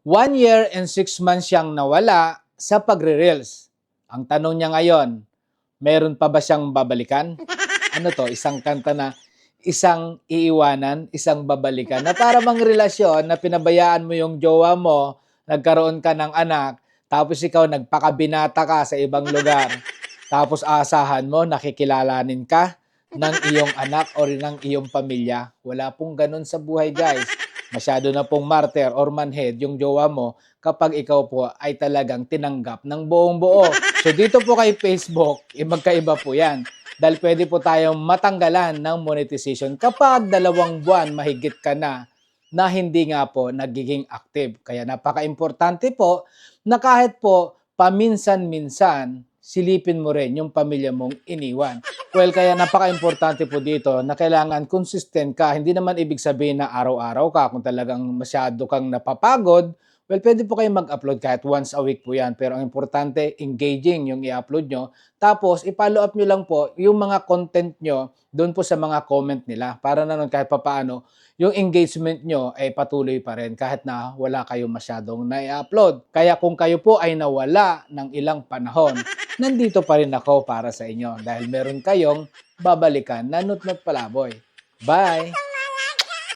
1 year and 6 months siyang nawala sa pagre-reels. Ang tanong niya ngayon, meron pa ba siyang babalikan? Ano to? Isang kanta na isang iiwanan, isang babalikan. Na para bang relasyon na pinabayaan mo yung jowa mo, nagkaroon ka ng anak, tapos ikaw nagpakabinata ka sa ibang lugar, tapos aasahan mo, nakikilalanin ka ng iyong anak o ng iyong pamilya. Wala pong ganun sa buhay, guys. Masyado na pong martyr or manhead yung jowa mo kapag ikaw po ay talagang tinanggap ng buong buo. So dito po kay Facebook, magkaiba po yan. Dahil pwede po tayong matanggalan ng monetization kapag 2 buwan mahigit ka na hindi nga po nagiging active. Kaya napaka-importante po na kahit po paminsan-minsan, silipin mo rin yung pamilya mong iniwan. Well, kaya napaka-importante po dito na kailangan consistent ka. Hindi naman ibig sabihin na araw-araw ka. Kung talagang masyado kang napapagod, well, pwede po kayo mag-upload kahit once a week po yan. Pero ang importante, engaging yung i-upload nyo. Tapos, i-follow up nyo lang po yung mga content nyo doon po sa mga comment nila. Para na nun kahit papaano, yung engagement nyo ay patuloy pa rin kahit na wala kayo masyadong na-upload. Kaya kung kayo po ay nawala ng ilang panahon, nandito pa rin ako para sa inyo dahil meron kayong babalikan na Nutnut Palaboy. Bye!